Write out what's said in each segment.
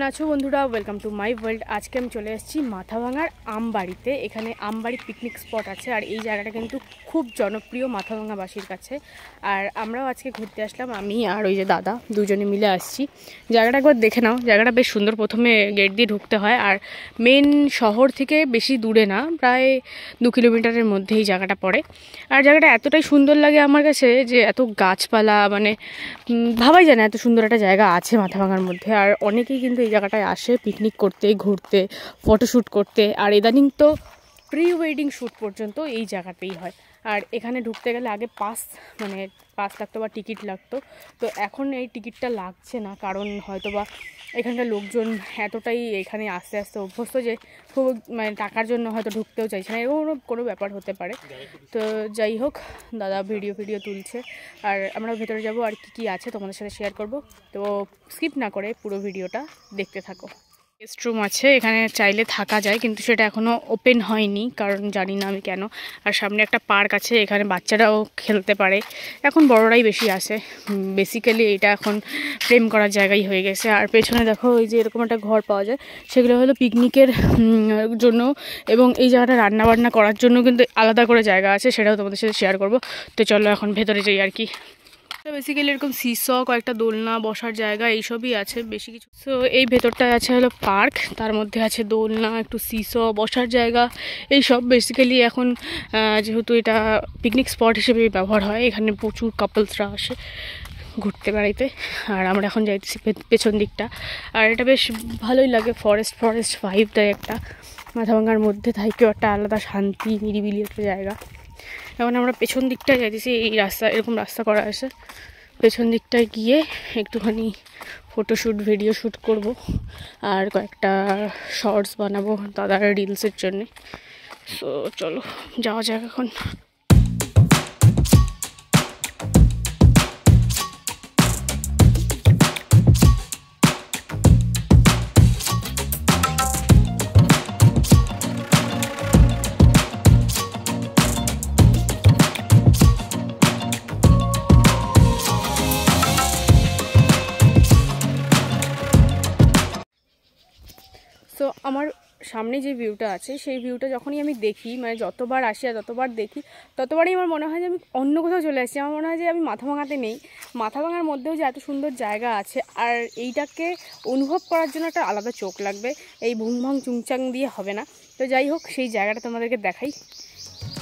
আছো বন্ধুরা, welcome to my world. আজকে আমি চলে এসেছি মাথাভাঙার আমবাড়িতে। এখানে আমবাড়ি পিকনিক স্পট আছে, আর এই জায়গাটা কিন্তু খুব জনপ্রিয় মাথাভাঙাবাসীর কাছে। আর আমরাও আজকে ঘুরতে আসলাম, আমি আর ওই যে দাদা দুজনে মিলে আসছি। জায়গাটা একবার দেখে নাও, জায়গাটা বেশ সুন্দর। প্রথমে গেট দিয়ে ঢুকতে হয়, আর মেন শহর থেকে বেশি দূরে না, প্রায় 2 কিলোমিটারের মধ্যেই জায়গাটা পড়ে। আর জায়গাটা এতটাই সুন্দর লাগে আমার কাছে যে এত গাছপালা, মানে ভাবাই যায় না এত সুন্দর একটা জায়গা আছে মাথাভাঙার মধ্যে। আর অনেকেই কিন্তু এই জায়গাটায় আসে পিকনিক করতে, ঘুরতে, ফটোশ্যুট করতে। আর ইদানিং তো প্রি ওয়েডিং শ্যুট পর্যন্ত এই জায়গাতেই হয়। আর এখানে ঢুকতে গেলে আগে পাস লাগতো বা টিকিট লাগতো। তো এখন এই টিকিটটা লাগছে না, কারণ হয়তো বা এখানকার লোকজন এতটাই এখানে আস্তে আস্তে অভ্যস্ত যে খুব মানে টাকার জন্য হয়তো ঢুকতেও চাইছে না, এরকম কোনো ব্যাপার হতে পারে। তো যাই হোক, দাদা ভিডিও তুলছে, আর আমরা ভেতরে যাব, আর কি আছে তোমাদের সাথে শেয়ার করব। তো স্কিপ না করে পুরো ভিডিওটা দেখতে থাকো। গেস্ট রুম আছে, এখানে চাইলে থাকা যায়, কিন্তু সেটা এখনও ওপেন হয়নি, কারণ জানি না আমি কেন। আর সামনে একটা পার্ক আছে, এখানে বাচ্চারাও খেলতে পারে। এখন বড়রাই বেশি আসে, বেসিক্যালি এটা এখন প্রেম করার জায়গাই হয়ে গেছে। আর পেছনে দেখো ওই যে এরকম একটা ঘর পাওয়া যায়, সেগুলো হলো পিকনিকের জন্য, এবং এই জায়গাটা রান্নাবান্না করার জন্য কিন্তু আলাদা করে জায়গা আছে, সেটাও তোমাদের সাথে শেয়ার করব। তো চলো এখন ভেতরে যাই আর কি। বেসিক্যালি এরকম সিস, কয়েকটা দোলনা, বসার জায়গা, এইসবই আছে, বেশি কিছু। সো এই ভেতরটায় আছে হলো পার্ক, তার মধ্যে আছে দোলনা, একটু সিস, বসার জায়গা, এইসব। বেসিক্যালি এখন যেহেতু এটা পিকনিক স্পট হিসেবে ব্যবহার হয়, এখানে প্রচুর কাপলসরা আসে ঘুরতে বেড়াইতে। আর আমরা এখন যাইতেছি পেছন দিকটা, আর এটা বেশ ভালোই লাগে, ফরেস্ট ভাইব দেয় একটা। মাথাভাঙার মধ্যে থাকেও একটা আলাদা শান্তি, নিরিবিলি একটা জায়গা। এখন আমরা পেছন দিকটায় যাইতেছি, এই রাস্তা, এরকম রাস্তা করা আছে, পেছন দিকটায় গিয়ে একটুখানি ফটোশ্যুট, ভিডিও শ্যুট করব, আর কয়েকটা শর্টস বানাবো দাদার রিলসের জন্যে। সো চলো যাওয়া যাক এখন। তো আমার সামনে যে ভিউটা আছে, সেই ভিউটা যখনই আমি দেখি, মানে যতবার আসি আর যতবার দেখি, ততবারই আমার মনে হয় যে আমি অন্য কোথাও চলে আসছি। আমার মনে হয় যে আমি মাথাভাঙাতে নেই, মাথাভাঙার মধ্যেও যে এত সুন্দর জায়গা আছে। আর এইটাকে অনুভব করার জন্য একটা আলাদা চোখ লাগবে, এই ভুংভাং চুংচাং দিয়ে হবে না। তো যাই হোক, সেই জায়গাটা তোমাদেরকে দেখাই।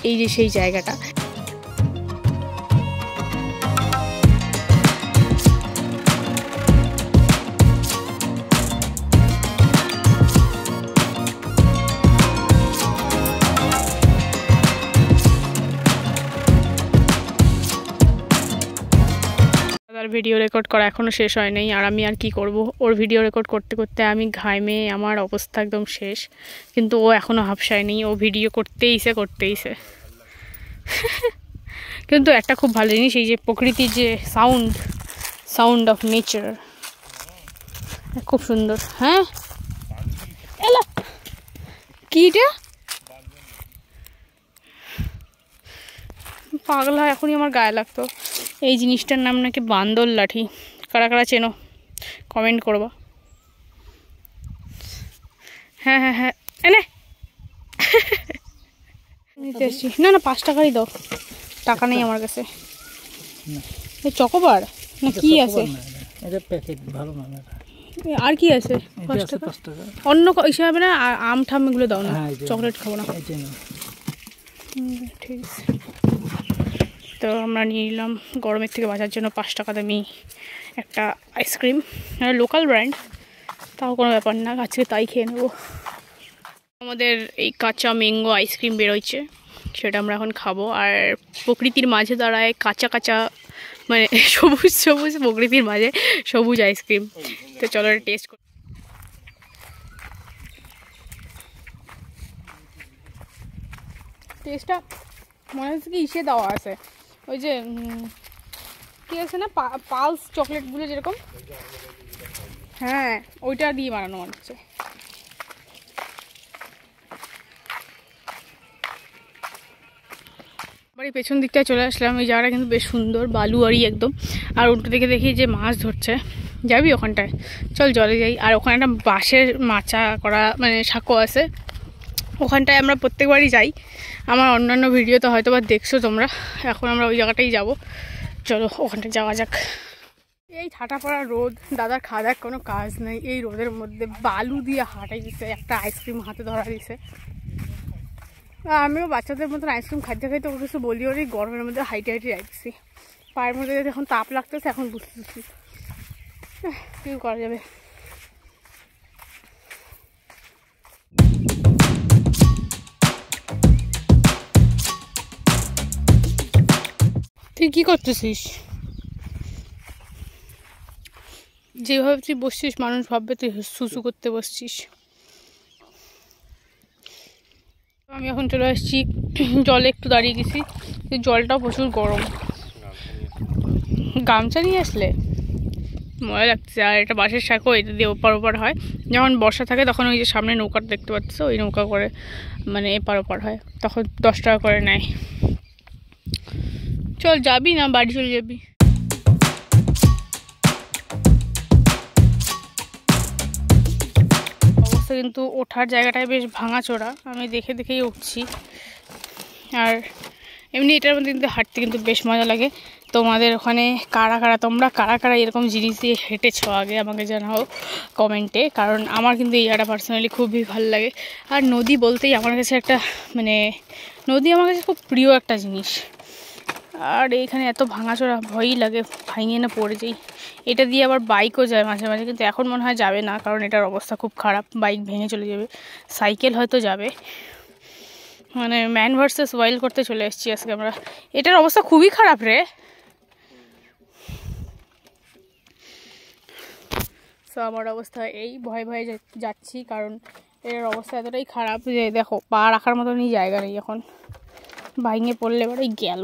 এই যে সেই জায়গাটা, ভিডিও রেকর্ড করা এখনও শেষ হয় নাই। আর আমি আর কি করব, ওর ভিডিও রেকর্ড করতে করতে আমি ঘামে আমার অবস্থা একদম শেষ। কিন্তু ও এখনও হাফসায়নি, ও ভিডিও করতেইছে। কিন্তু একটা খুব ভালো জিনিস, এই যে প্রকৃতির যে সাউন্ড অফ নেচার, খুব সুন্দর। হ্যাঁ এলা কি এটা পাগলা, এখনই আমার গায়ে লাগতো। এই জিনিসটার নাম নাকি বান্দর লাঠি। কারা কারা চেনো কমেন্ট করবা। হ্যাঁ এনে নিতে এসছি। না 5 টাকারই দাও, টাকা নেই আমার কাছে। এই চকোবার না কি আছে, আর কি আছে? 5 টাকা অন্য হিসাবে না, আম ঠাম এগুলো দাও না, চকলেট খাবো না। ঠিক আছে, তো আমরা নিয়ে নিলাম গরমের থেকে বাঁচার জন্য 5 টাকা দামি একটা আইসক্রিম, লোকাল ব্র্যান্ড, তাও কোনো ব্যাপার না, আজকে তাই খেয়ে নেবো। আমাদের এই কাঁচা ম্যাঙ্গো আইসক্রিম বেরোচ্ছে, সেটা আমরা এখন খাবো। আর প্রকৃতির মাঝে দাঁড়ায় কাঁচা মানে সবুজ প্রকৃতির মাঝে সবুজ আইসক্রিম। তো চলো টেস্ট করি। টেস্টটা মনে হচ্ছে কি ইসে দেওয়া আছে, ওই যে কি আছে না, পালস চকলেটগুলো যেরকম, হ্যাঁ ওইটা দিয়ে বানানো মনে হচ্ছে। বাড়ির পেছন দিকটায় চলে আসলাম। এই জায়গাটা কিন্তু বেশ সুন্দর, বালুয়ারি একদম। আর উল্টো দিকে দেখি যে মাছ ধরছে, যাবি ওখানটায়? চল জলে যাই। আর ওখানে একটা বাঁশের মাচা করা মানে সাঁকো আছে, ওখানটায় আমরা প্রত্যেকবারই যাই। আমার অন্যান্য ভিডিওতে হয়তো বা দেখছো তোমরা। এখন আমরা ওই জায়গাটাই যাব, চলো ওখানটায় যাওয়া যাক। এই ঠাটা পড়া রোদ, দাদার খাওয়া দাওয়ার কোনো কাজ নেই, এই রোদের মধ্যে বালু দিয়ে হাঁটাই দিছে, একটা আইসক্রিম হাতে ধরা দিছে। আমিও বাচ্চাদের মতন আইসক্রিম খাইতে খাইতে ওকে কিছু বলি, ওর এই গরমের মধ্যে হাইটে হাইটে যাইতেছি। পায়ের মধ্যে এখন তাপ লাগতেছে, এখন বুঝতেছি কি করা যাবে। তুই কি করতেছিস? যেভাবে তুই বসছিস মানুষ ভাববে তুই সুসু করতে বসছিস। আমি এখন চলে আসছি জলে, একটু দাঁড়িয়ে গেছি, জলটাও প্রচুর গরম। গামছা নিয়ে আসলে মজা লাগছে। আর এটা বাঁশের সাঁকো, এটা দিয়ে ওপার ওপার হয়। যখন বর্ষা থাকে তখন ওই যে সামনে নৌকাটা দেখতে পাচ্ছ, ওই নৌকা করে মানে এপার ওপার হয়, তখন 10 টাকা করে নেয়। চল যাবি না বাড়ি চলে যাবি? অবস্থা কিন্তু ওঠার জায়গাটায় বেশ ভাঙাচোরা, আমি দেখে দেখেই উঠছি। আর এমনি এটার মধ্যে কিন্তু হাঁটতে কিন্তু বেশ মজা লাগে। তোমাদের ওখানে তোমরা কারা কারা এরকম জিনিস দিয়ে হেঁটেছো আগে আমাকে জানাও কমেন্টে, কারণ আমার কিন্তু এই জায়গাটা পার্সোনালি খুবই ভালো লাগে। আর নদী বলতেই আমার কাছে একটা মানে নদী আমার কাছে খুব প্রিয় একটা জিনিস। আর এইখানে এত ভাঙাচোরা, ভয়ই লাগে ভাঙিয়ে না পড়ে যাই। এটা দিয়ে আবার বাইকও যায় মাঝে মাঝে, কিন্তু এখন মনে হয় যাবে না, কারণ এটার অবস্থা খুব খারাপ, বাইক ভেঙে চলে যাবে। সাইকেল হয়তো যাবে। মানে ম্যান ভার্সেস ওয়াইল্ড করতে চলে এসেছি আজকে আমরা। এটার অবস্থা খুবই খারাপ রে। সো আমার অবস্থা এই, ভয়ে ভয়ে যাচ্ছি, কারণ এটার অবস্থা এতটাই খারাপ যে দেখো পা রাখার মতনই জায়গা নেই, এখন ভাঙে পড়লে এবারে গেল।